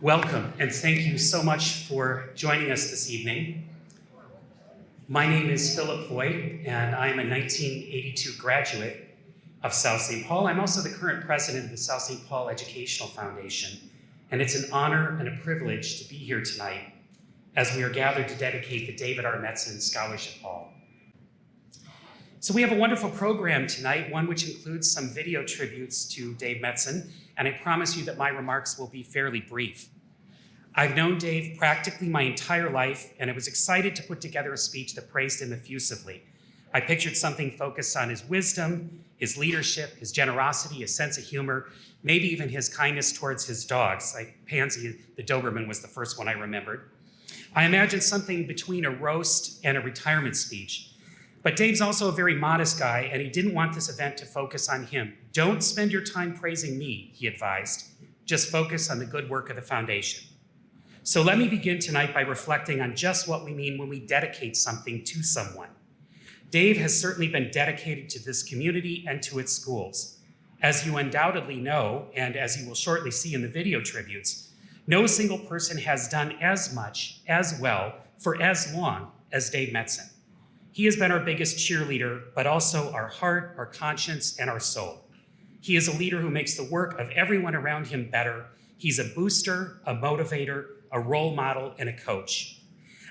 Welcome, and thank you so much for joining us this evening. My name is Philip Voigt, and I am a 1982 graduate of South St. Paul. I'm also the current president of the South St. Paul Educational Foundation, and it's an honor and a privilege to be here tonight as we are gathered to dedicate the David R. Metzen Scholarship Hall. So we have a wonderful program tonight, one which includes some video tributes to Dave Metzen, and I promise you that my remarks will be fairly brief. I've known Dave practically my entire life, and I was excited to put together a speech that praised him effusively. I pictured something focused on his wisdom, his leadership, his generosity, his sense of humor, maybe even his kindness towards his dogs. Like Pansy, the Doberman, was the first one I remembered. I imagined something between a roast and a retirement speech. But Dave's also a very modest guy, and he didn't want this event to focus on him. Don't spend your time praising me, he advised. Just focus on the good work of the foundation. So let me begin tonight by reflecting on just what we mean when we dedicate something to someone. Dave has certainly been dedicated to this community and to its schools. As you undoubtedly know, and as you will shortly see in the video tributes, no single person has done as much, as well, for as long as Dave Metzen. He has been our biggest cheerleader, but also our heart, our conscience, and our soul. He is a leader who makes the work of everyone around him better. He's a booster, a motivator, a role model, and a coach.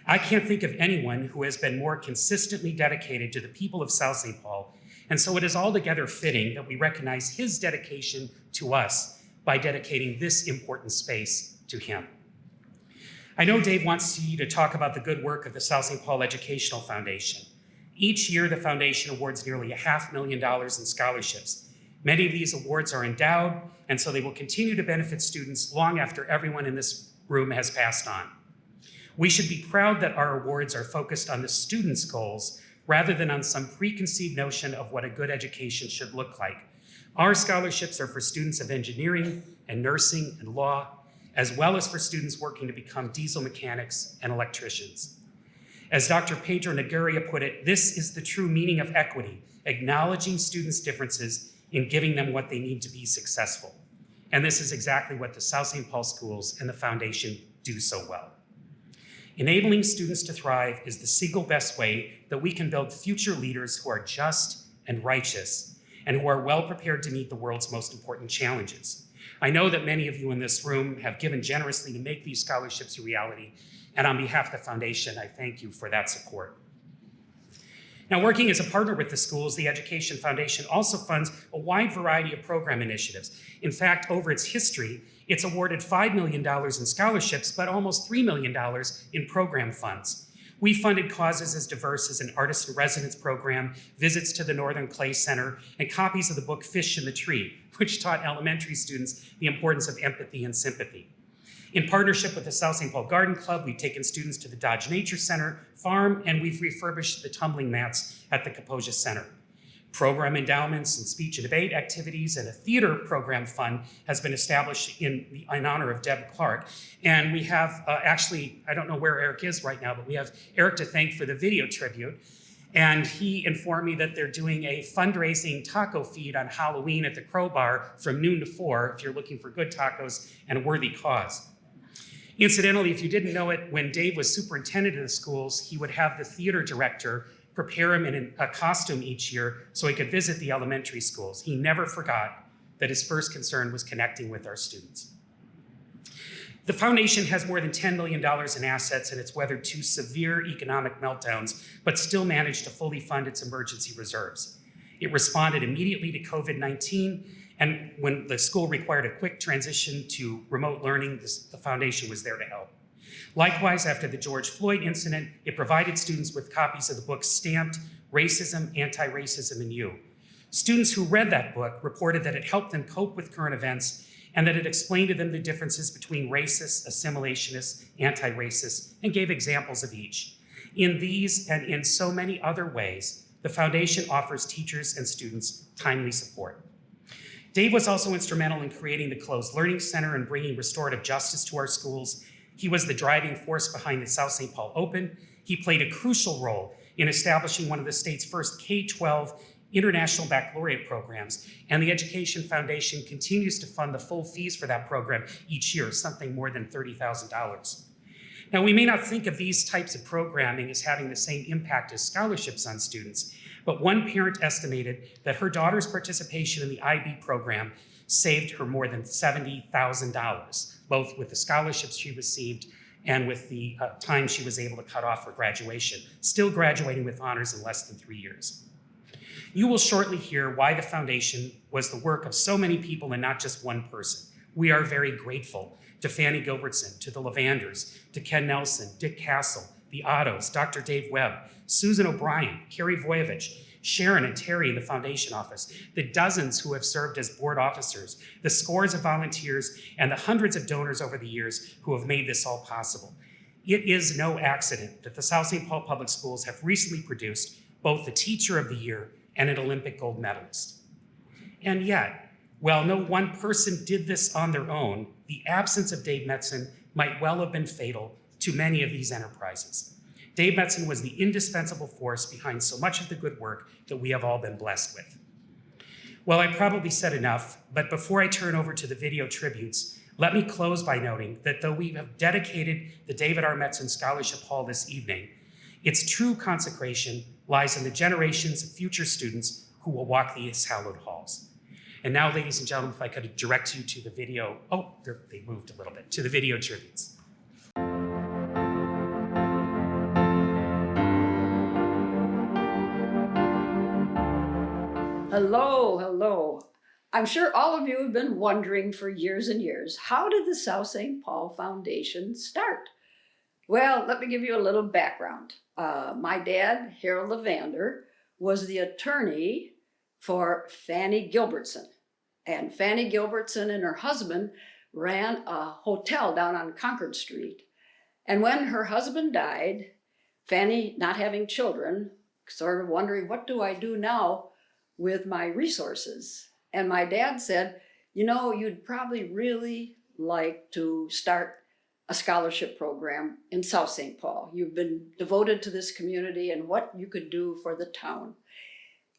I can't think of anyone who has been more consistently dedicated to the people of South St. Paul, and so it is altogether fitting that we recognize his dedication to us by dedicating this important space to him. I know Dave wants you to talk about the good work of the South St. Paul Educational Foundation. Each year, the foundation awards nearly $500,000 in scholarships. Many of these awards are endowed, and so they will continue to benefit students long after everyone in this room has passed on. We should be proud that our awards are focused on the students' goals rather than on some preconceived notion of what a good education should look like. Our scholarships are for students of engineering and nursing and law, as well as for students working to become diesel mechanics and electricians. As Dr. Pedro Niguria put it, this is the true meaning of equity, acknowledging students' differences and giving them what they need to be successful. And this is exactly what the South St. Paul schools and the foundation do so well. Enabling students to thrive is the single best way that we can build future leaders who are just and righteous and who are well prepared to meet the world's most important challenges. I know that many of you in this room have given generously to make these scholarships a reality, and on behalf of the foundation, I thank you for that support. Now, working as a partner with the schools, the Education Foundation also funds a wide variety of program initiatives. In fact, over its history, it's awarded $5 million in scholarships, but almost $3 million in program funds. We funded causes as diverse as an artist in residence program, visits to the Northern Clay Center, and copies of the book Fish in the Tree, which taught elementary students the importance of empathy and sympathy. In partnership with the South St. Paul Garden Club, we've taken students to the Dodge Nature Center farm, and we've refurbished the tumbling mats at the Kaposia Center. Program endowments and speech and debate activities and a theater program fund has been established in honor of Deb Clark. And we have actually, I don't know where Eric is right now, but we have Eric to thank for the video tribute. And he informed me that they're doing a fundraising taco feed on Halloween at the Crow Bar from noon to 4 if you're looking for good tacos and a worthy cause. Incidentally, if you didn't know it, when Dave was superintendent of the schools, he would have the theater director prepare him in a costume each year so he could visit the elementary schools. He never forgot that his first concern was connecting with our students. The foundation has more than $10 million in assets, and it's weathered 2 severe economic meltdowns, but still managed to fully fund its emergency reserves. It responded immediately to COVID-19, and when the school required a quick transition to remote learning, the foundation was there to help. Likewise, after the George Floyd incident, it provided students with copies of the book Stamped: Racism, Anti-Racism, and You. Students who read that book reported that it helped them cope with current events and that it explained to them the differences between racists, assimilationists, anti-racists, and gave examples of each. In these and in so many other ways, the foundation offers teachers and students timely support. Dave was also instrumental in creating the Closed Learning Center and bringing restorative justice to our schools. He was the driving force behind the South St. Paul Open. He played a crucial role in establishing one of the state's first K-12 international baccalaureate programs, and the Education Foundation continues to fund the full fees for that program each year, something more than $30,000. Now, we may not think of these types of programming as having the same impact as scholarships on students, but one parent estimated that her daughter's participation in the IB program saved her more than $70,000, both with the scholarships she received and with the time she was able to cut off for graduation, still graduating with honors in less than 3 years. You will shortly hear why the foundation was the work of so many people and not just one person. We are very grateful to Fanny Gilbertson, to the Lavanders, to Ken Nelson, Dick Castle, the Ottos, Dr. Dave Webb, Susan O'Brien, Carrie Voyevich, Sharon and Terry in the foundation office, the dozens who have served as board officers, the scores of volunteers, and the hundreds of donors over the years who have made this all possible. It is no accident that the South St. Paul Public Schools have recently produced both the Teacher of the Year and an Olympic gold medalist. And yet, while no one person did this on their own, the absence of Dave Metzen might well have been fatal to many of these enterprises. Dave Metzen was the indispensable force behind so much of the good work that we have all been blessed with. Well, I probably said enough, but before I turn over to the video tributes, let me close by noting that though we have dedicated the David R. Metzen Scholarship Hall this evening, its true consecration lies in the generations of future students who will walk these hallowed halls. And now, ladies and gentlemen, if I could direct you to the video, they moved a little bit, to the video tributes. Hello, hello. I'm sure all of you have been wondering for years and years, how did the South St. Paul Foundation start? Well, let me give you a little background. My dad, Harold Lavander, was the attorney for Fanny Gilbertson. And Fanny Gilbertson and her husband ran a hotel down on Concord Street. And when her husband died, Fanny, not having children, sort of wondering, what do I do now with my resources? And my dad said, you know, you'd probably really like to start a scholarship program in South St. Paul. You've been devoted to this community and what you could do for the town.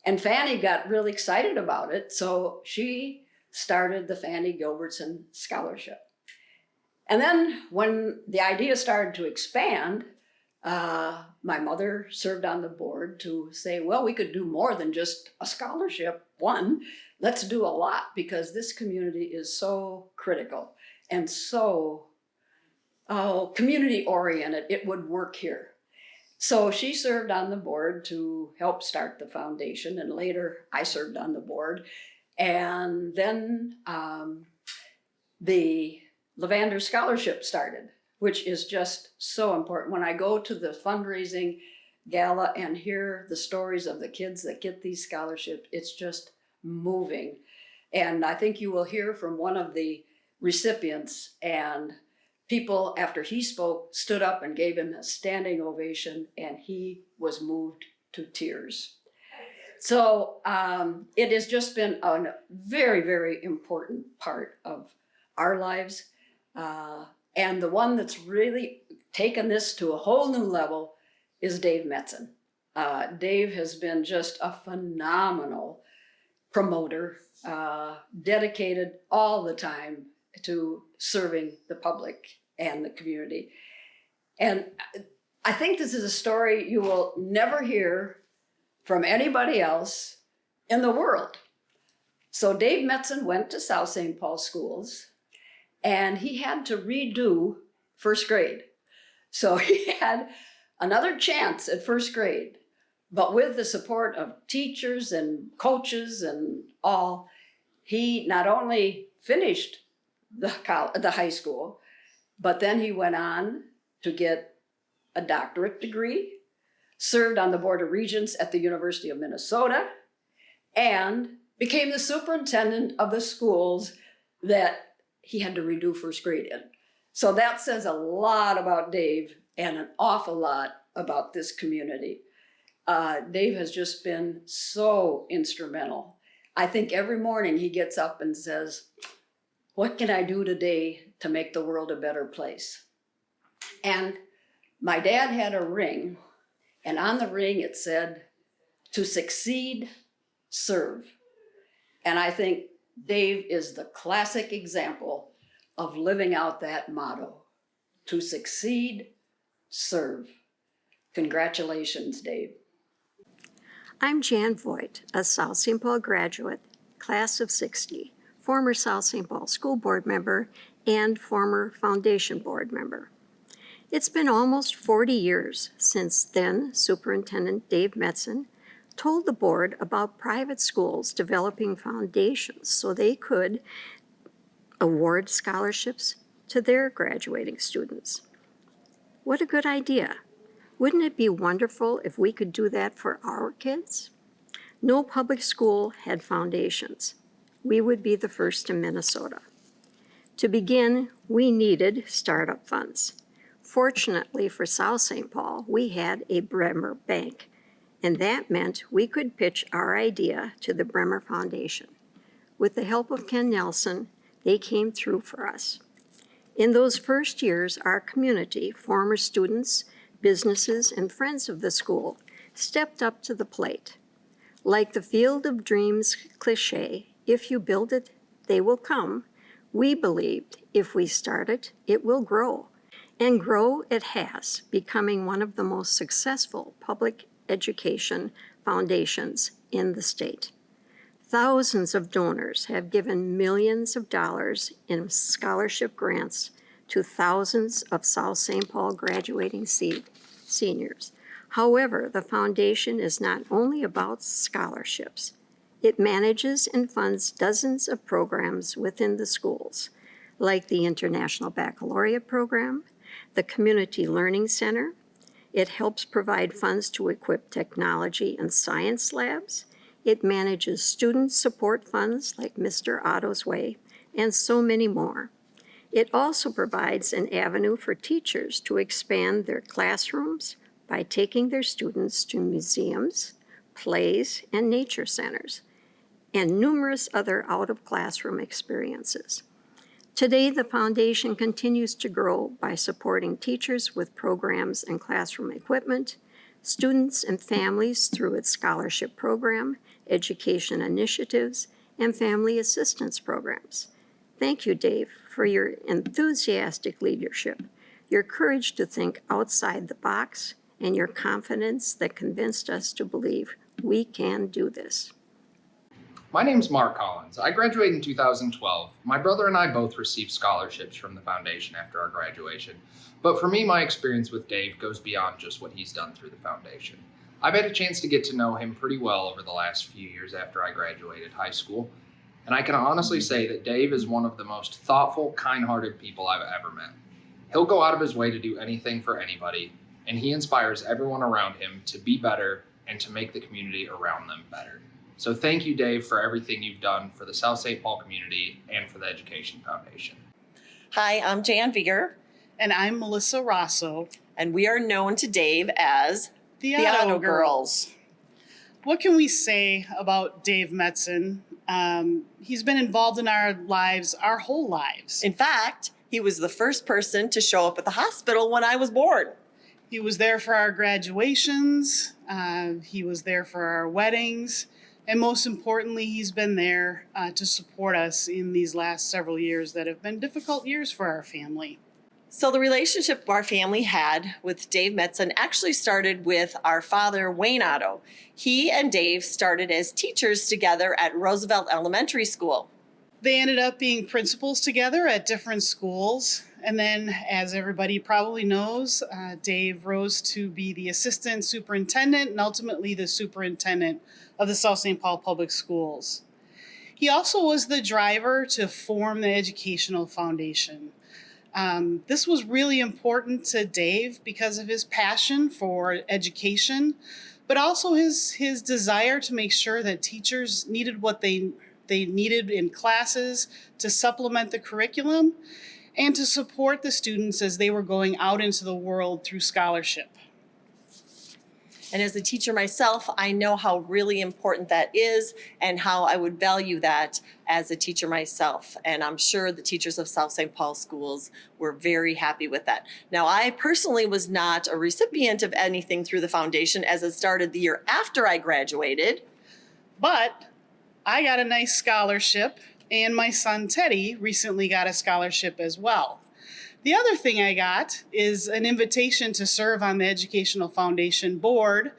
And Fanny got really excited about it, so she started the Fanny Gilbertson Scholarship. And then when the idea started to expand, my mother served on the board to say, well, we could do more than just a scholarship. One, let's do a lot, because this community is so critical and so community oriented. It would work here. So she served on the board to help start the foundation, and later I served on the board. And then the Lavander Scholarship started, which is just so important. When I go to the fundraising gala and hear the stories of the kids that get these scholarships, it's just moving. And I think you will hear from one of the recipients, and people, after he spoke, stood up and gave him a standing ovation, and he was moved to tears. So it has just been a very, very important part of our lives. And the one that's really taken this to a whole new level is Dave Metzen. Dave has been just a phenomenal promoter, dedicated all the time to serving the public and the community. And I think this is a story you will never hear from anybody else in the world. So Dave Metzen went to South St. Paul schools, and he had to redo first grade. So he had another chance at first grade, but with the support of teachers and coaches and all, he not only finished the high school, but then he went on to get a doctorate degree, served on the Board of Regents at the University of Minnesota, and became the superintendent of the schools that he had to redo first grade in. So that says a lot about Dave and an awful lot about this community. Dave has just been so instrumental. I think every morning he gets up and says, what can I do today to make the world a better place? And my dad had a ring, and on the ring it said, to succeed, serve. And I think Dave is the classic example of living out that motto. To succeed, serve. Congratulations, Dave. I'm Jan Voigt, a South St. Paul graduate, class of '60, former South St. Paul School Board member, and former Foundation Board member. It's been almost 40 years since then Superintendent Dave Metzen told the board about private schools developing foundations so they could award scholarships to their graduating students. What a good idea. Wouldn't it be wonderful if we could do that for our kids? No public school had foundations. We would be the first in Minnesota. To begin, we needed startup funds. Fortunately for South St. Paul, we had a Bremer Bank, and that meant we could pitch our idea to the Bremer Foundation. With the help of Ken Nelson, they came through for us. In those first years, our community, former students, businesses, and friends of the school stepped up to the plate. Like the Field of Dreams cliche, if you build it, they will come, we believed if we start it, it will grow. And grow it has, becoming one of the most successful public education foundations in the state. Thousands of donors have given millions of dollars in scholarship grants to thousands of South St. Paul graduating seniors. However, the foundation is not only about scholarships. It manages and funds dozens of programs within the schools, like the International Baccalaureate Program, the Community Learning Center. It helps provide funds to equip technology and science labs. It manages student support funds like Mr. Otto's Way, and so many more. It also provides an avenue for teachers to expand their classrooms by taking their students to museums, plays, and nature centers, and numerous other out-of-classroom experiences. Today, the foundation continues to grow by supporting teachers with programs and classroom equipment, students and families through its scholarship program, education initiatives, and family assistance programs. Thank you, Dave, for your enthusiastic leadership, your courage to think outside the box, and your confidence that convinced us to believe we can do this. My name's Mark Collins. I graduated in 2012. My brother and I both received scholarships from the foundation after our graduation. But for me, my experience with Dave goes beyond just what he's done through the foundation. I've had a chance to get to know him pretty well over the last few years after I graduated high school. And I can honestly say that Dave is one of the most thoughtful, kind-hearted people I've ever met. He'll go out of his way to do anything for anybody, and he inspires everyone around him to be better and to make the community around them better. So thank you, Dave, for everything you've done for the South St. Paul community and for the Education Foundation. Hi, I'm Jan Viger, And I'm Melissa Rosso, and we are known to Dave as the the Auto Auto Girls. What can we say about Dave Metzen? He's been involved in our lives, our whole lives. In fact, he was the first person to show up at the hospital when I was born. He was there for our graduations, he was there for our weddings, and most importantly, he's been there to support us in these last several years that have been difficult years for our family. So the relationship our family had with Dave Metzen actually started with our father, Wayne Otto. He and Dave started as teachers together at Roosevelt Elementary School. They ended up being principals together at different schools. And then, as everybody probably knows, Dave rose to be the assistant superintendent and ultimately the superintendent of the South St. Paul Public Schools. He also was the driver to form the Educational Foundation. This was really important to Dave because of his passion for education, but also his desire to make sure that teachers needed what they needed in classes to supplement the curriculum and to support the students as they were going out into the world through scholarship. And as a teacher myself, I know how really important that is and how I would value that as a teacher myself. And I'm sure the teachers of South St. Paul schools were very happy with that. Now, I personally was not a recipient of anything through the foundation as it started the year after I graduated. But I got a nice scholarship, and my son Teddy recently got a scholarship as well. The other thing I got is an invitation to serve on the Educational Foundation board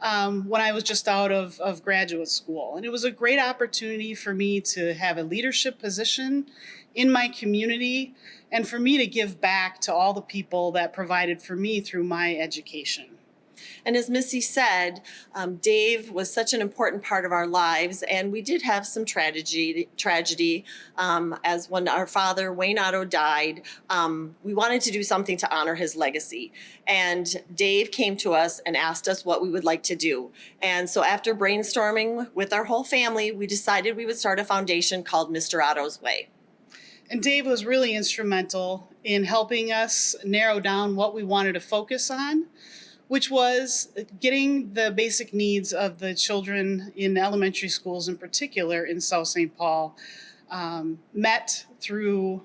when I was just out of graduate school. And it was a great opportunity for me to have a leadership position in my community and for me to give back to all the people that provided for me through my education. And as Missy said, Dave was such an important part of our lives, and we did have some tragedy as when our father, Wayne Otto, died. We wanted to do something to honor his legacy. And Dave came to us and asked us what we would like to do. And so after brainstorming with our whole family, we decided we would start a foundation called Mr. Otto's Way. And Dave was really instrumental in helping us narrow down what we wanted to focus on, which was getting the basic needs of the children in elementary schools in particular in South St. Paul met through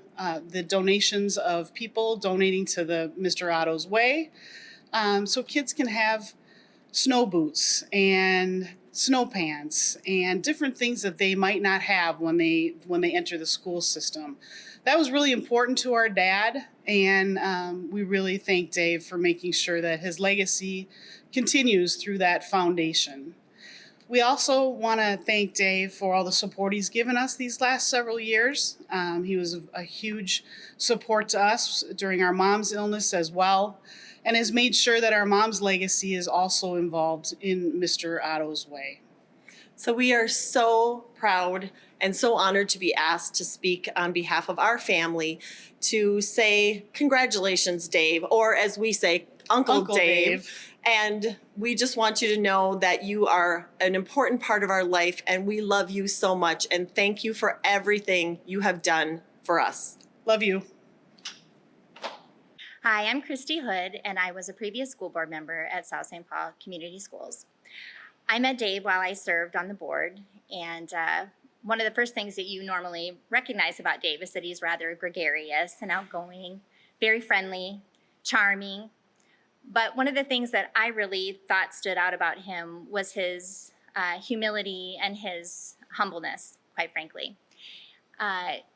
the donations of people donating to the Mr. Otto's Way. So kids can have snow boots and snow pants and different things that they might not have when they enter the school system. That was really important to our dad, and we really thank Dave for making sure that his legacy continues through that foundation. We also want to thank Dave for all the support he's given us these last several years. He was a huge support to us during our mom's illness as well, and has made sure that our mom's legacy is also involved in Mr. Otto's Way. So we are so proud and so honored to be asked to speak on behalf of our family to say, congratulations, Dave, or as we say, Uncle Dave. And we just want you to know that you are an important part of our life, and we love you so much. And thank you for everything you have done for us. Love you. Hi, I'm Christy Hood, and I was a previous school board member at South St. Paul Community Schools. I met Dave while I served on the board, and one of the first things that you normally recognize about Dave is that he's rather gregarious and outgoing, very friendly, charming. But one of the things that I really thought stood out about him was his humility and his humbleness, quite frankly.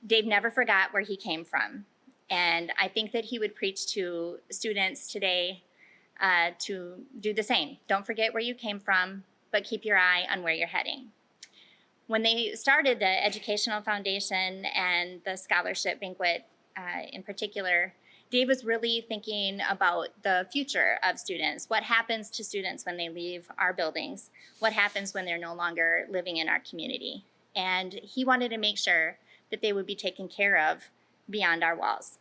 Dave never forgot where he came from. And I think that he would preach to students today to do the same. Don't forget where you came from, but keep your eye on where you're heading. When they started the Educational Foundation and the scholarship banquet in particular, Dave was really thinking about the future of students. What happens to students when they leave our buildings? What happens when they're no longer living in our community? And he wanted to make sure that they would be taken care of beyond our walls.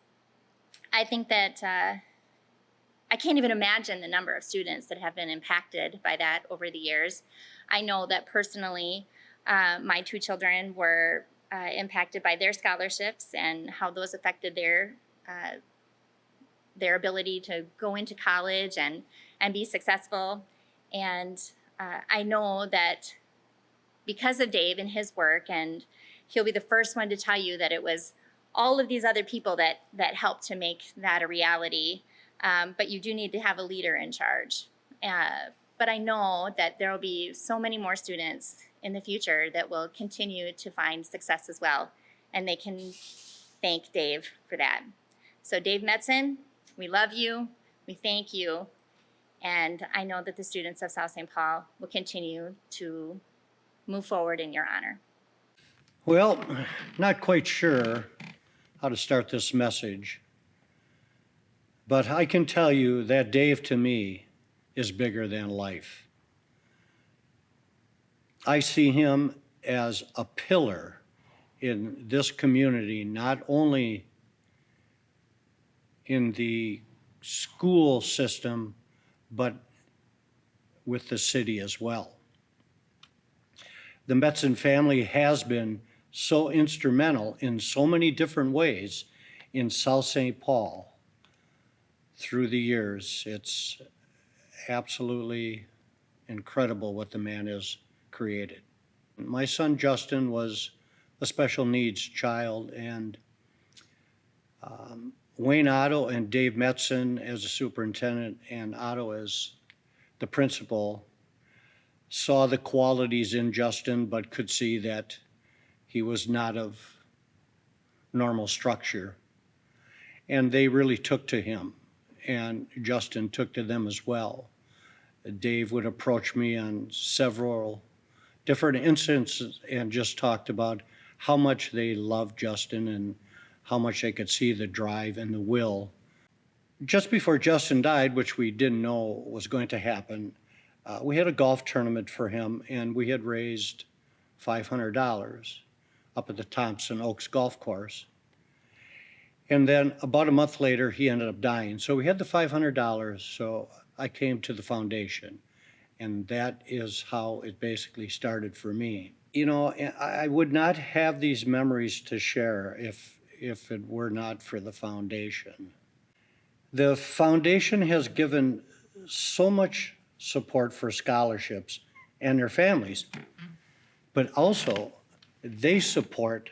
I think that I can't even imagine the number of students that have been impacted by that over the years. I know that personally, my two children were impacted by their scholarships and how those affected their ability to go into college and be successful. And I know that because of Dave and his work, and he'll be the first one to tell you that it was all of these other people that helped to make that a reality. But you do need to have a leader in charge. But I know that there will be so many more students in the future that will continue to find success as well. And they can thank Dave for that. So Dave Metzen, we love you, we thank you, and I know that the students of South St. Paul will continue to move forward in your honor. Well, not quite sure how to start this message, but I can tell you that Dave to me is bigger than life. I see him as a pillar in this community, not only in the school system, but with the city as well. The Metzen family has been so instrumental in so many different ways in South St. Paul through the years. It's absolutely incredible what the man has created. My son Justin was a special needs child, and Wayne Otto and Dave Metzen as the superintendent and Otto as the principal saw the qualities in Justin, but could see that he was not of normal structure. And they really took to him, and Justin took to them as well. Dave would approach me on several different instances and just talked about how much they loved Justin and how much they could see the drive and the will. Just before Justin died, which we didn't know was going to happen, we had a golf tournament for him, and we had raised $500 up at the Thompson Oaks Golf Course. And then about a month later, he ended up dying. So we had the $500, so I came to the foundation. And that is how it basically started for me. You know, I would not have these memories to share if it were not for the foundation. The foundation has given so much support for scholarships and their families, but also they support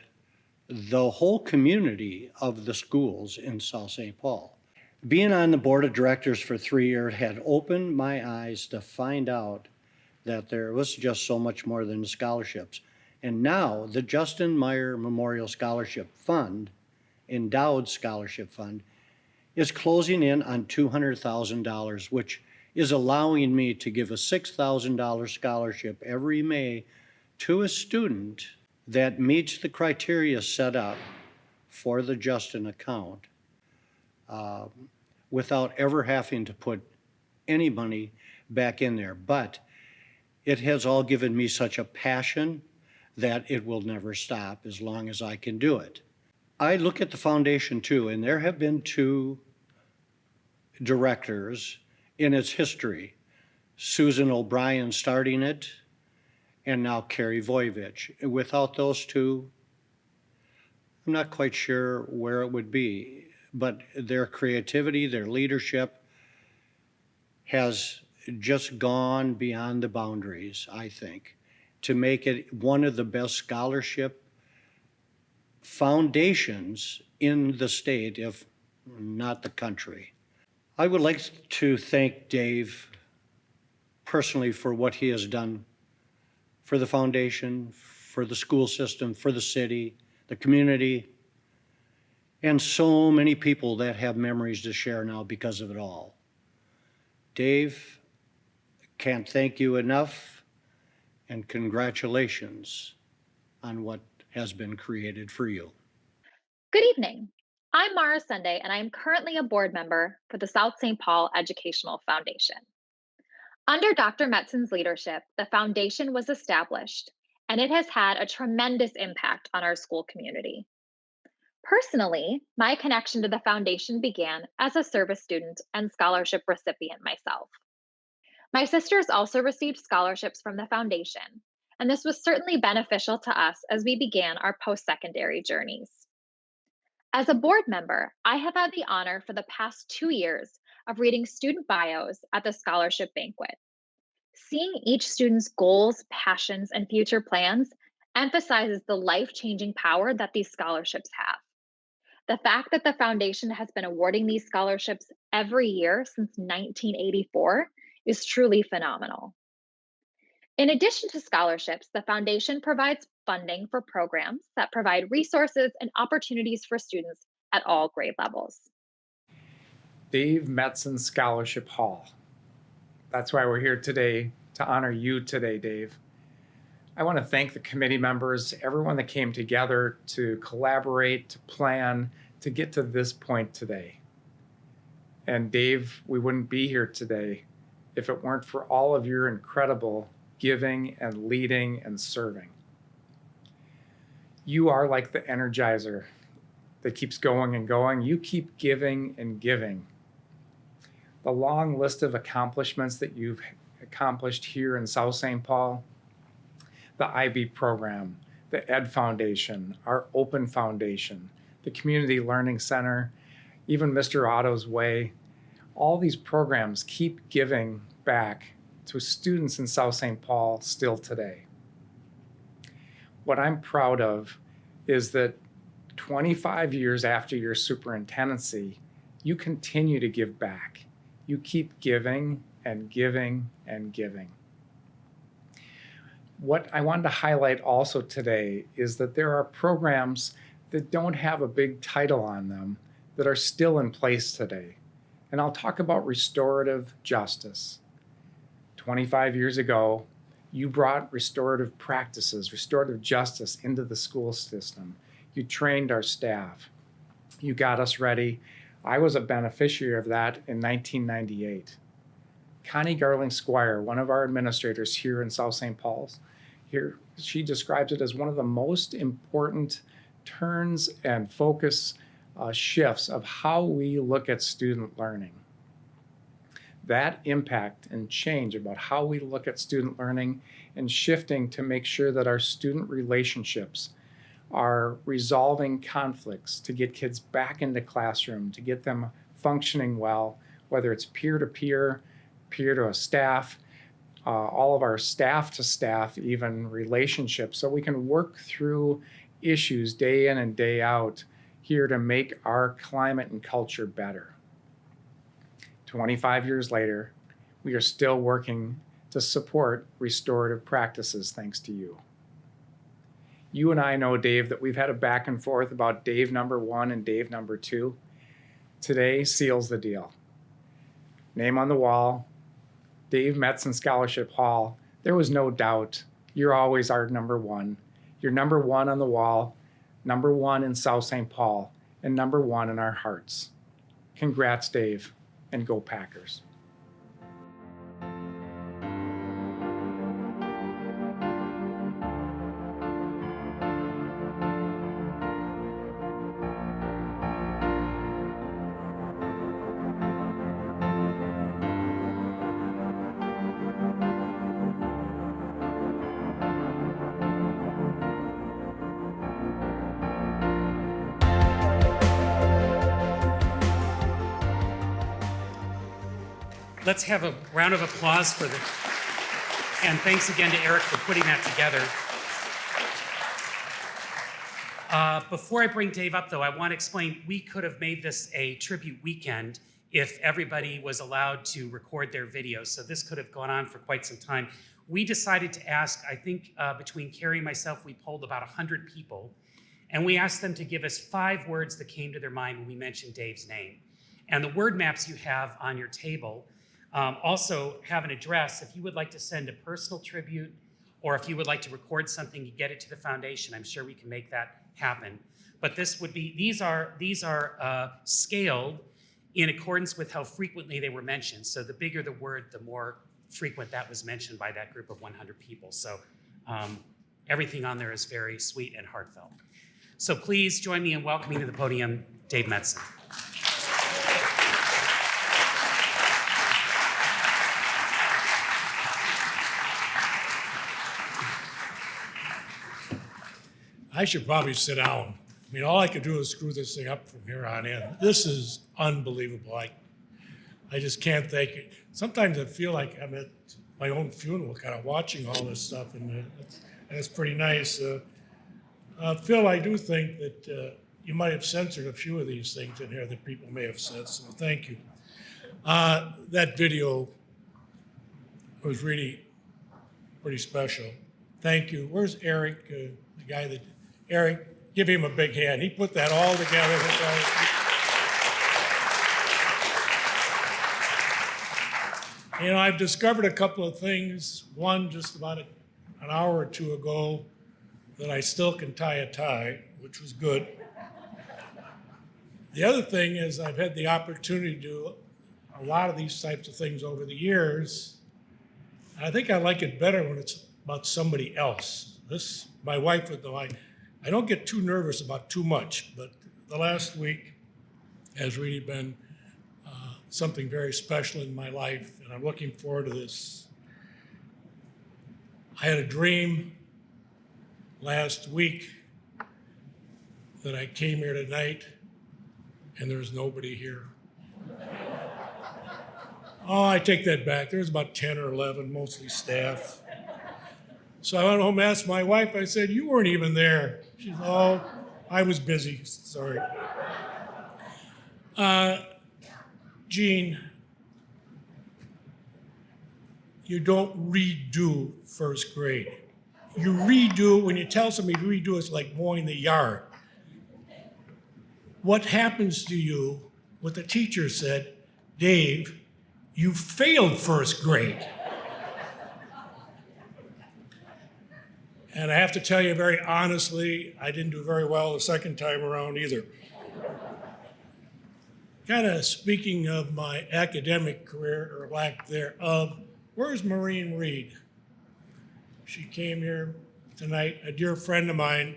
the whole community of the schools in South St. Paul. Being on the board of directors for 3 years had opened my eyes to find out that there was just so much more than the scholarships. And now the Justin Meyer Memorial Scholarship Fund, endowed scholarship fund, is closing in on $200,000, which is allowing me to give a $6,000 scholarship every May to a student that meets the criteria set up for the Justin account, without ever having to put any money back in there. But it has all given me such a passion that it will never stop as long as I can do it. I look at the foundation too, and there have been 2 directors in its history, Susan O'Brien starting it, and now Carrie Voyevich. Without those 2, I'm not quite sure where it would be, but their creativity, their leadership has just gone beyond the boundaries, I think, to make it one of the best scholarship foundations in the state, if not the country. I would like to thank Dave personally for what he has done for the foundation, for the school system, for the city, the community, and so many people that have memories to share now because of it all. Dave, can't thank you enough, and congratulations on what has been created for you. Good evening. I'm Mara Sunday, and I am currently a board member for the South St. Paul Educational Foundation. Under Dr. Metzen's leadership, the foundation was established, and it has had a tremendous impact on our school community. Personally, my connection to the foundation began as a service student and scholarship recipient myself. My sisters also received scholarships from the foundation, and this was certainly beneficial to us as we began our post-secondary journeys. As a board member, I have had the honor for the past 2 years of reading student bios at the scholarship banquet. Seeing each student's goals, passions, and future plans emphasizes the life-changing power that these scholarships have. The fact that the foundation has been awarding these scholarships every year since 1984 is truly phenomenal. In addition to scholarships, the foundation provides funding for programs that provide resources and opportunities for students at all grade levels. Dave Metzen Scholarship Hall. That's why we're here today, to honor you today, Dave. I want to thank the committee members, everyone that came together to collaborate, to plan, to get to this point today. And Dave, we wouldn't be here today if it weren't for all of your incredible giving and leading and serving. You are like the energizer that keeps going and going. You keep giving and giving. The long list of accomplishments that you've accomplished here in South St. Paul, the IB program, the Ed Foundation, our Open Foundation, the Community Learning Center, even Mr. Otto's Way, all these programs keep giving back to students in South St. Paul still today. What I'm proud of is that 25 years after your superintendency, you continue to give back. You keep giving and giving and giving. What I wanted to highlight also today is that there are programs that don't have a big title on them that are still in place today. And I'll talk about restorative justice. 25 years ago, you brought restorative practices, restorative justice into the school system. You trained our staff. You got us ready. I was a beneficiary of that in 1998. Connie Garling Squire, one of our administrators here in South St. Paul's, here she describes it as one of the most important turns and focus shifts of how we look at student learning. That impact and change about how we look at student learning and shifting to make sure that our student relationships are resolving conflicts to get kids back into classroom, to get them functioning well, whether it's peer-to-peer, peer to a staff, all of our staff to staff, even relationships, so we can work through issues day in and day out here to make our climate and culture better. 25 years later, we are still working to support restorative practices thanks to you. You and I know, Dave, that we've had a back and forth about Dave number 1 and Dave number 2. Today seals the deal. Name on the wall, Dave Metzen Scholarship Hall. There was no doubt. You're always our number 1. You're number 1 on the wall, number 1 in South St. Paul, and number 1 in our hearts. Congrats, Dave, and go Packers. Let's have a round of applause for and thanks again to Eric for putting that together. Before I bring Dave up, though, I want to explain, we could have made this a tribute weekend if everybody was allowed to record their videos. So this could have gone on for quite some time. We decided to ask, I think between Carrie and myself, we polled about 100 people, and we asked them to give us 5 words that came to their mind when we mentioned Dave's name. And the word maps you have on your table also have an address. If you would like to send a personal tribute, or if you would like to record something, you get it to the foundation. I'm sure we can make that happen. But this would be, these are scaled in accordance with how frequently they were mentioned. So the bigger the word, the more frequent that was mentioned by that group of 100 people. So everything on there is very sweet and heartfelt. So please join me in welcoming to the podium Dave Metzen. I should probably sit down. I mean, all I could do is screw this thing up from here on in. This is unbelievable. I just can't thank you. Sometimes I feel like I'm at my own funeral, kind of watching all this stuff, and it's pretty nice. Phil, I do think that you might have censored a few of these things in here that people may have said, so thank you. That video was really pretty special. Thank you. Where's Eric, the guy that... Eric, give him a big hand. He put that all together. You know, I've discovered a couple of things. One, just about an hour or two ago, that I still can tie a tie, which was good. The other thing is I've had the opportunity to do a lot of these types of things over the years. And I think I like it better when it's about somebody else. My wife would know, I don't get too nervous about too much, but the last week has really been something very special in my life, and I'm looking forward to this. I had a dream last week that I came here tonight and there's nobody here. Oh, I take that back. There's about 10 or 11, mostly staff. So I went home and asked my wife, I said, you weren't even there. She said, oh, I was busy, sorry. Gene, you don't redo first grade. you redo, when you tell somebody to redo, it's like mowing the yard. What happens to you, what the teacher said, Dave, you failed first grade. And I have to tell you very honestly, I didn't do very well the second time around either. Kind of speaking of my academic career, or lack thereof, where's Maureen Reed? She came here tonight, a dear friend of mine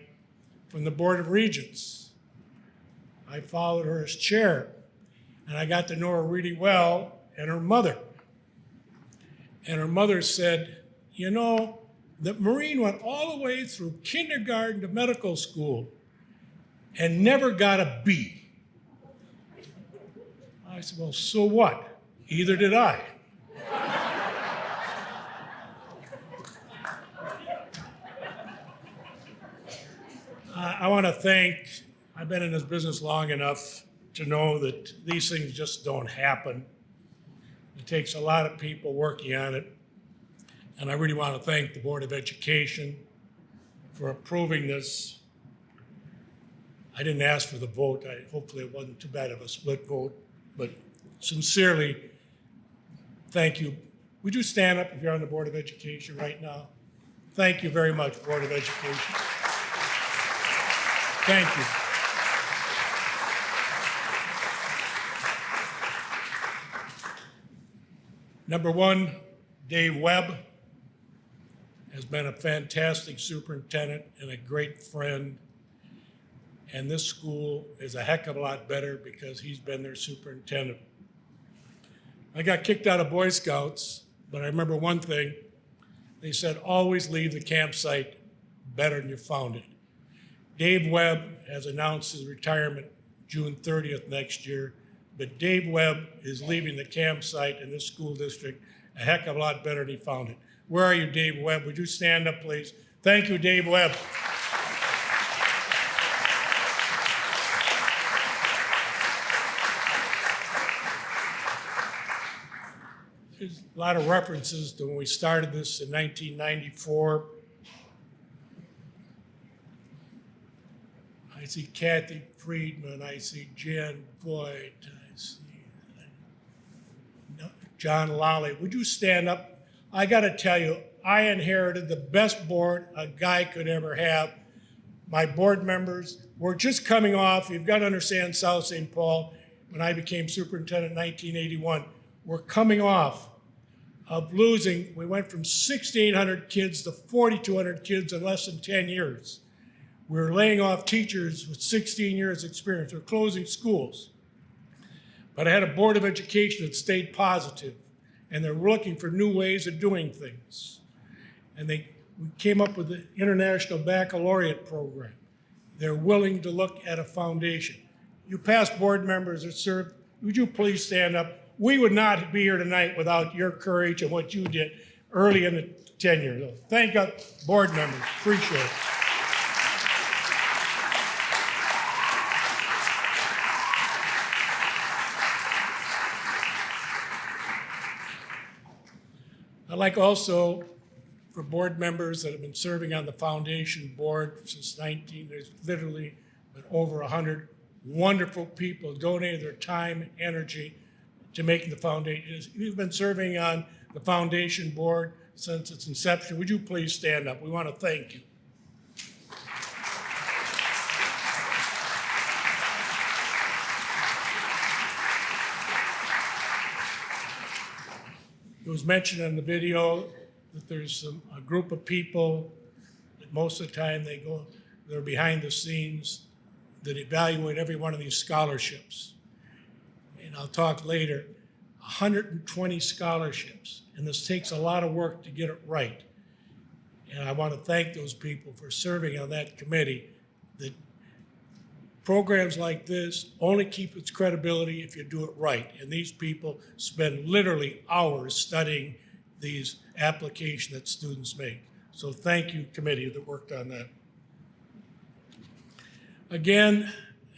from the Board of Regents. I followed her as chair, and I got to know her really well, and her mother. And her mother said, you know, that Maureen went all the way through kindergarten to medical school and never got a B. I said, well, so what? Either did I. I want to thank, I've been in this business long enough to know that these things just don't happen. It takes a lot of people working on it. And I really want to thank the Board of Education for approving this. I didn't ask for the vote. Hopefully it wasn't too bad of a split vote, but sincerely, thank you. Would you stand up if you're on the Board of Education right now? Thank you very much, Board of Education. Thank you. Number one, Dave Webb has been a fantastic superintendent and a great friend. And this school is a heck of a lot better because he's been their superintendent. I got kicked out of Boy Scouts, but I remember one thing. They said, always leave the campsite better than you found it. Dave Webb has announced his retirement June 30th next year, but Dave Webb is leaving the campsite in this school district a heck of a lot better than he found it. Where are you, Dave Webb? Would you stand up, please? Thank you, Dave Webb. There's a lot of references to when we started this in 1994. I see Kathy Friedman, I see Jan Voigt, I see John Lally. Would you stand up? I got to tell you, I inherited the best board a guy could ever have. My board members were just coming off, you've got to understand South St. Paul, when I became superintendent in 1981, we're coming off of losing, we went from 6,800 kids to 4,200 kids in less than 10 years. We're laying off teachers with 16 years experience. We're closing schools. But I had a Board of Education that stayed positive, and they're looking for new ways of doing things. And we came up with the International Baccalaureate program. They're willing to look at a foundation. You past board members that served, would you please stand up? We would not be here tonight without your courage and what you did early in the tenure. So thank you, board members. Appreciate it. I'd like also for board members that have been serving on the foundation board since there's literally been over 100 wonderful people donated their time, energy to making the foundation. You've been serving on the foundation board since its inception. Would you please stand up? We want to thank you. It was mentioned in the video that there's a group of people that most of the time they're behind the scenes that evaluate every one of these scholarships. And I'll talk later, 120 scholarships. And this takes a lot of work to get it right. And I want to thank those people for serving on that committee. That programs like this only keep its credibility if you do it right. And these people spend literally hours studying these applications that students make. So thank you, committee, that worked on that. Again,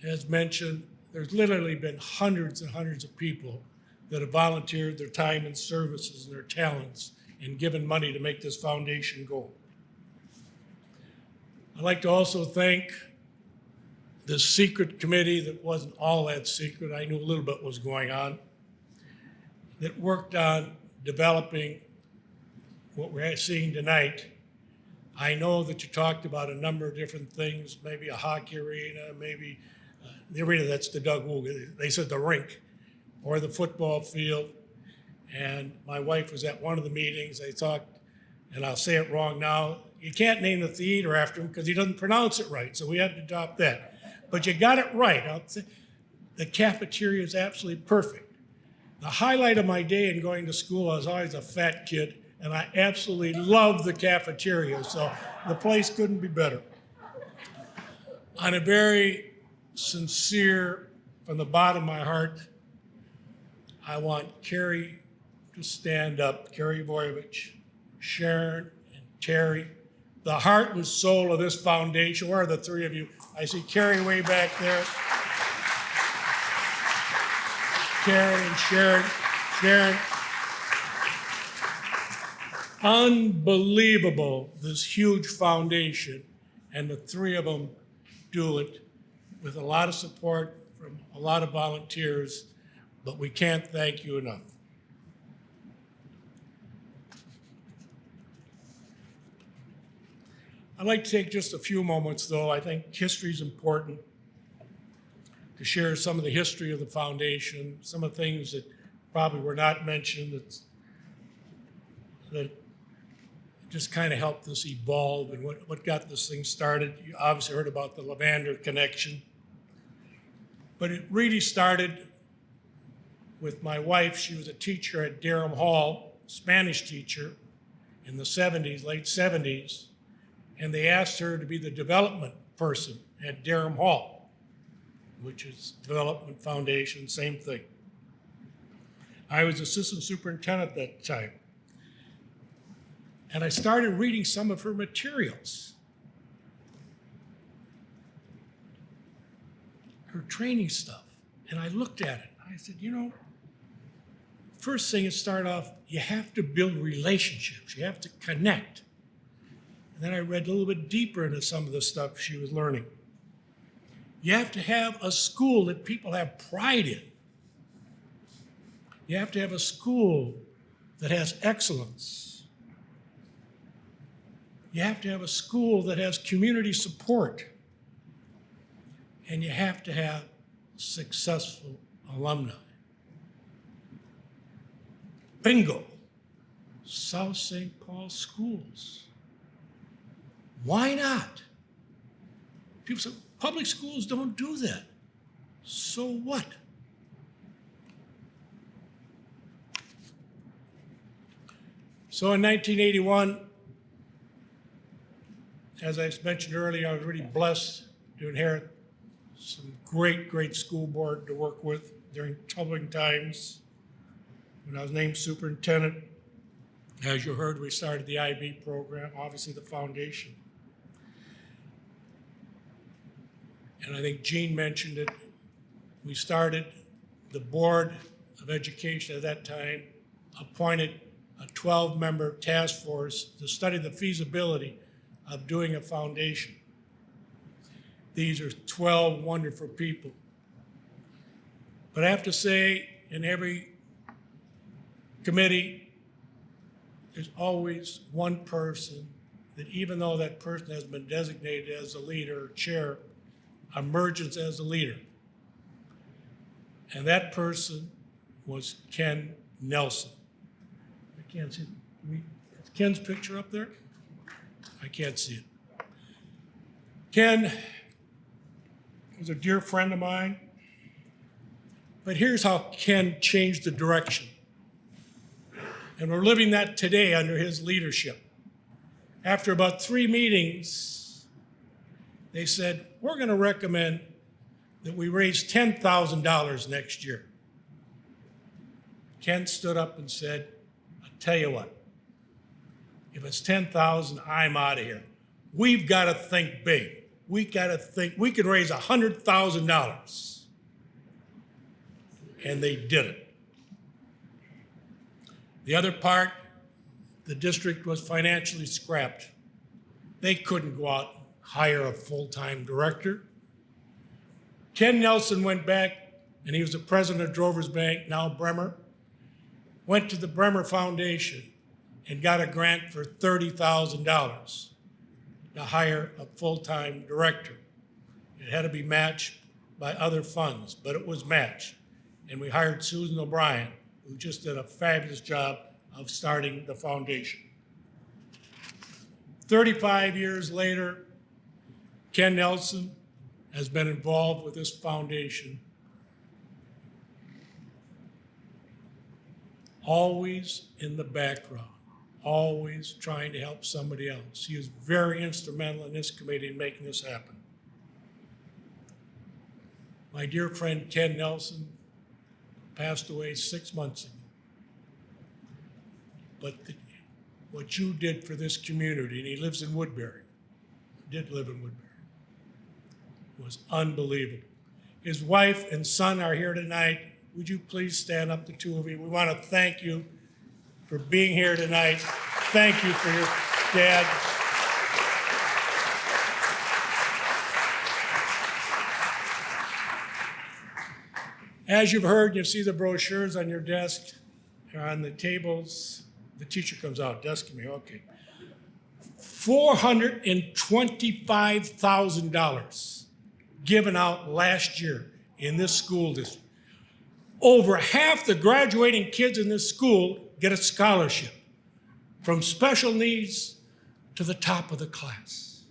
as mentioned, there's literally been hundreds and hundreds of people that have volunteered their time and services and their talents and given money to make this foundation go. I'd like to also thank the secret committee that wasn't all that secret. I knew a little bit what was going on, that worked on developing what we're seeing tonight. I know that you talked about a number of different things, maybe a hockey arena, maybe the arena, that's the Doug Woog. They said the rink or the football field. And my wife was at one of the meetings. They talked, and I'll say it wrong now, you can't name the theater after him because he doesn't pronounce it right, so we had to adopt that. But you got it right. The cafeteria is absolutely perfect. The highlight of my day in going to school, I was always a fat kid, and I absolutely loved the cafeteria, so the place couldn't be better. On a very sincere, from the bottom of my heart, I want Carrie to stand up, Carrie Voyevich, Sharon, and Terry, the heart and soul of this foundation. Where are the three of you? I see Carrie way back there. Carrie and Sharon. Sharon. Unbelievable, this huge foundation, and the three of them do it with a lot of support from a lot of volunteers, but we can't thank you enough. I'd like to take just a few moments, though. I think history is important, to share some of the history of the foundation, some of the things that probably were not mentioned that just kind of helped this evolve and what got this thing started. You obviously heard about the Levander connection, but it really started with my wife. She was a teacher at Durham Hall, Spanish teacher in the 70s, late 70s, and they asked her to be the development person at Durham Hall, which is Development Foundation, same thing. I was assistant superintendent at that time. And I started reading some of her materials, her training stuff. And I looked at it. I said, you know, first thing is start off, you have to build relationships. You have to connect. And then I read a little bit deeper into some of the stuff she was learning. You have to have a school that people have pride in. You have to have a school that has excellence. You have to have a school that has community support. And you have to have successful alumni. Bingo. South St. Paul schools. Why not? People say, public schools don't do that. So what? So in 1981, as I mentioned earlier, I was really blessed to inherit some great school board to work with during troubling times. When I was named superintendent, as you heard, we started the IB program, obviously the foundation. And I think Gene mentioned it. We started the Board of Education at that time, appointed a 12-member task force to study the feasibility of doing a foundation. These are 12 wonderful people. But I have to say, in every committee, there's always one person that, even though that person has been designated as a leader or chair, emerges as a leader. And that person was Ken Nelson. I can't see it. Is Ken's picture up there? I can't see it. Ken was a dear friend of mine. But here's how Ken changed the direction. And we're living that today under his leadership. After about 3 meetings, they said, we're going to recommend that we raise $10,000 next year. Ken stood up and said, I'll tell you what, if it's 10,000, I'm out of here. We've got to think big. We got to think, we could raise $100,000. And they did it. The other part, the district was financially scrapped. They couldn't go out and hire a full-time director. Ken Nelson went back, and he was the president of Drovers Bank, now Bremer, went to the Bremer Foundation and got a grant for $30,000 to hire a full-time director. It had to be matched by other funds, but it was matched. And we hired Susan O'Brien, who just did a fabulous job of starting the foundation. 35 years later, Ken Nelson has been involved with this foundation, always in the background, always trying to help somebody else. He was very instrumental in this committee in making this happen. My dear friend Ken Nelson passed away 6 months ago. But what you did for this community, and he lives in Woodbury, did live in Woodbury, was unbelievable. His wife and son are here tonight. Would you please stand up, the two of you? We want to thank you for being here tonight. Thank you for your dad. As you've heard, you see the brochures on your desk, or on the tables. The teacher comes out, desk me, okay. $425,000 given out last year in this school district. Over half the graduating kids in this school get a scholarship, from special needs to the top of the class.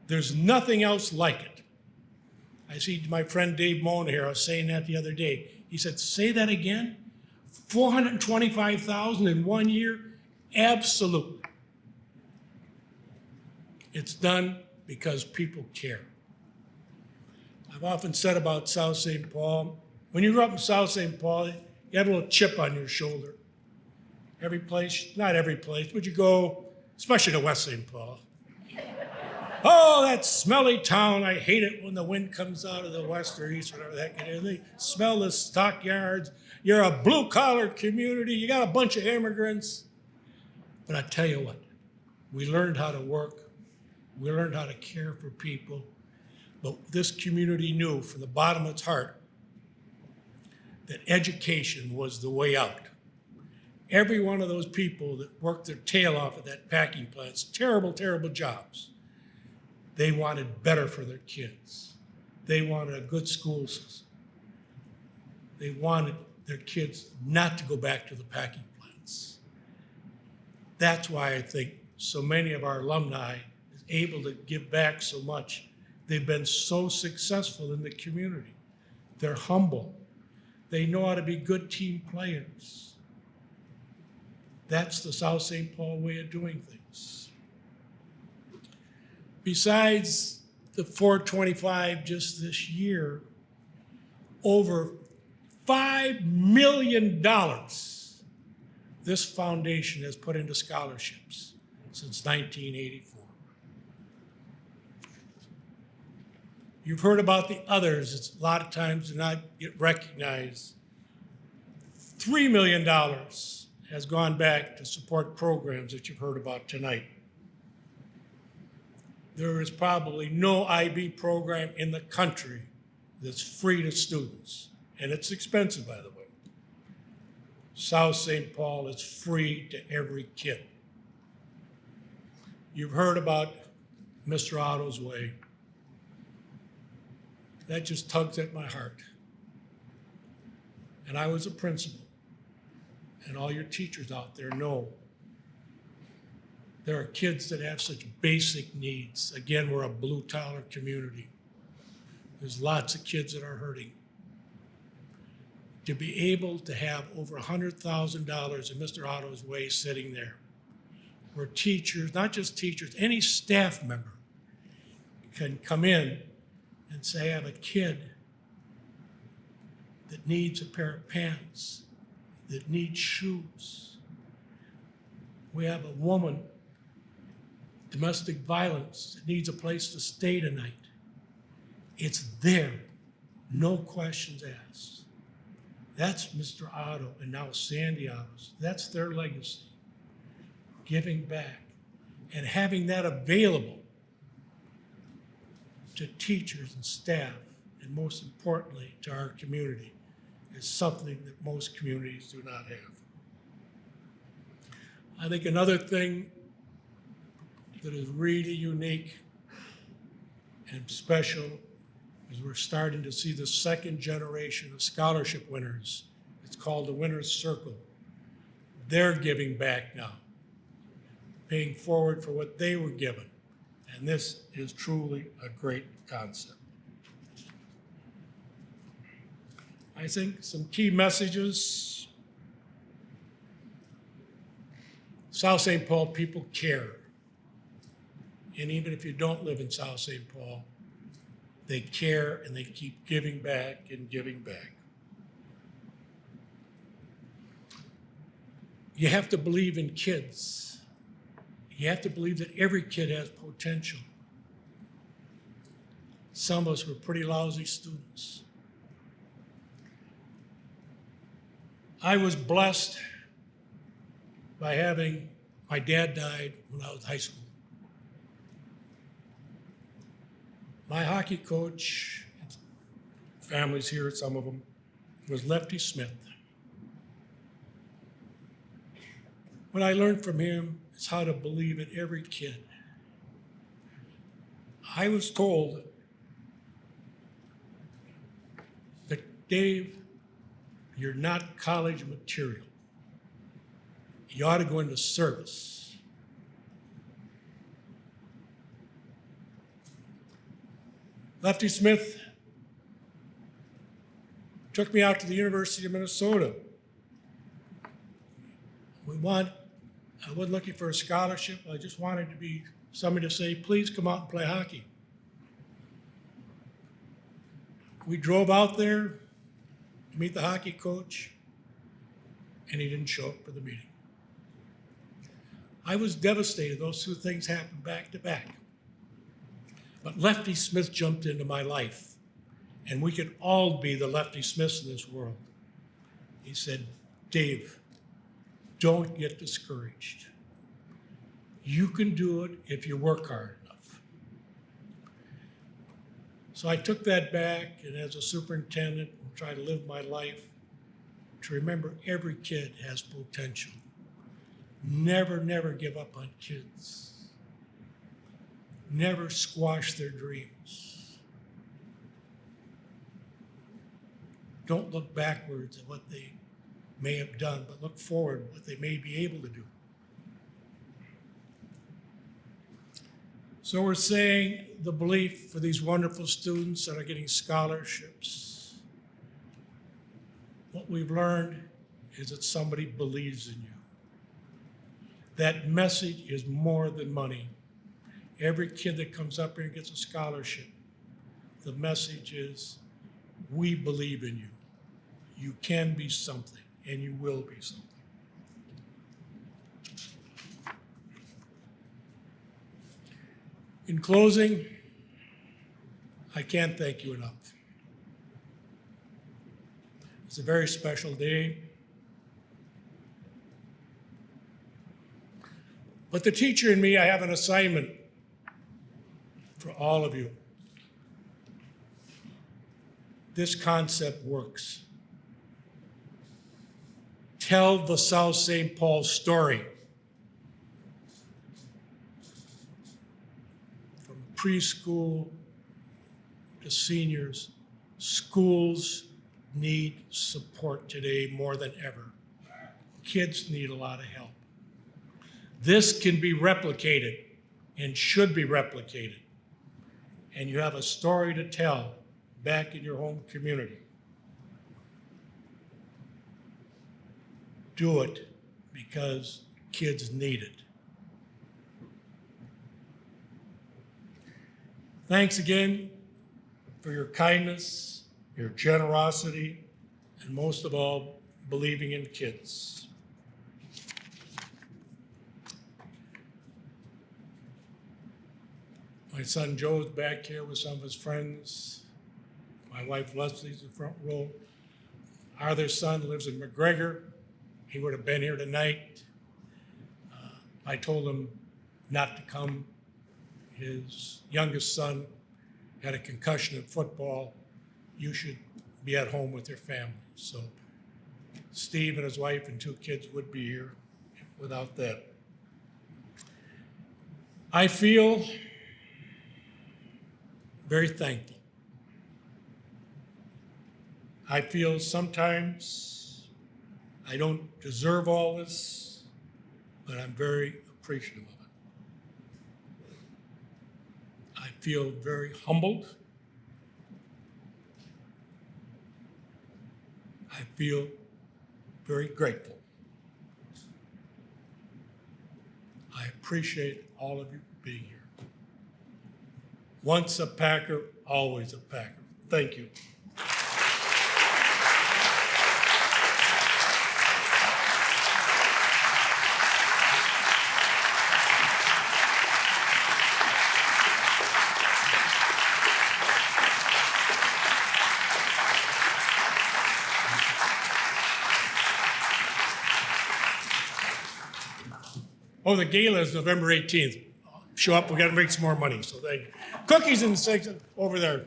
There's nothing else like it. I see my friend Dave Mona here. I was saying that the other day. He said, say that again? 425,000 in 1 year? Absolutely. It's done because people care. I've often said about South St. Paul, when you grew up in South St. Paul, you have a little chip on your shoulder. Every place, not every place, but you go, especially to West St. Paul. Oh, that smelly town. I hate it when the wind comes out of the west or east, whatever the heck it is. They smell the stockyards. You're a blue-collar community. You got a bunch of immigrants. But I tell you what, we learned how to work. We learned how to care for people. But this community knew from the bottom of its heart that education was the way out. Every one of those people that worked their tail off at that packing plant, terrible, terrible jobs, they wanted better for their kids. They wanted a good school system. They wanted their kids not to go back to the packing plants. That's why I think so many of our alumni is able to give back so much. They've been so successful in the community. They're humble. They know how to be good team players. That's the South St. Paul way of doing things. Besides the 425 just this year, over $5 million this foundation has put into scholarships since 1984. You've heard about the others. It's a lot of times do not get recognized. $3 million has gone back to support programs that you've heard about tonight. There is probably no IB program in the country that's free to students, and it's expensive, by the way. South St. Paul is free to every kid. You've heard about Mr. Otto's Way. That just tugs at my heart. And I was a principal, and all your teachers out there know there are kids that have such basic needs. Again, we're a blue-collar community. There's lots of kids that are hurting. To be able to have over $100,000 in Mr. Otto's Way sitting there, where teachers, not just teachers, any staff member can come in and say, I have a kid that needs a pair of pants, that needs shoes. We have a woman, domestic violence, that needs a place to stay tonight. It's there, no questions asked. That's Mr. Otto and now Sandy Otto's. That's their legacy, giving back and having that available to teachers and staff, and most importantly, to our community, is something that most communities do not have. I think another thing that is really unique and special is we're starting to see the second generation of scholarship winners. It's called the Winner's Circle. They're giving back now, paying forward for what they were given. And this is truly a great concept. I think some key messages. South St. Paul people care. And even if you don't live in South St. Paul, they care and they keep giving back and giving back. You have to believe in kids. You have to believe that every kid has potential. Some of us were pretty lousy students. I was blessed by having, my dad died when I was in high school. My hockey coach, families here, some of them, was Lefty Smith. What I learned from him is how to believe in every kid. I was told that, Dave, you're not college material. You ought to go into service. Lefty Smith took me out to the University of Minnesota. I wasn't looking for a scholarship. I just wanted to be somebody to say, please come out and play hockey. We drove out there to meet the hockey coach, and he didn't show up for the meeting. I was devastated. Those two things happened back to back. But Lefty Smith jumped into my life, and we could all be the Lefty Smiths in this world. He said, Dave, don't get discouraged. You can do it if you work hard enough. So I took that back, and as a superintendent, tried to live my life to remember every kid has potential. Never, never give up on kids. Never squash their dreams. Don't look backwards at what they may have done, but look forward what they may be able to do. So we're saying the belief for these wonderful students that are getting scholarships. What we've learned is that somebody believes in you. That message is more than money. Every kid that comes up here and gets a scholarship, the message is, we believe in you. You can be something, and you will be something. In closing, I can't thank you enough. It's a very special day. But the teacher in me, I have an assignment for all of you. This concept works. Tell the South St. Paul story. From preschool to seniors, schools need support today more than ever. Kids need a lot of help. This can be replicated and should be replicated. And you have a story to tell back in your home community. Do it because kids need it. Thanks again for your kindness, your generosity, and most of all, believing in kids. My son Joe's back here with some of his friends. My wife Leslie's in the front row. Our other son lives in McGregor. He would have been here tonight. I told him not to come. His youngest son had a concussion in football, you should be at home with your family. So Steve and his wife and 2 kids would be here without that. I feel very thankful. I feel sometimes I don't deserve all this, but I'm very appreciative of it. I feel very humbled. I feel very grateful. I appreciate all of you being here. Once a Packer, always a Packer. Thank you. Oh, the gala is November 18th. Show up, we gotta make some more money, so thank you. Cookies and things over there.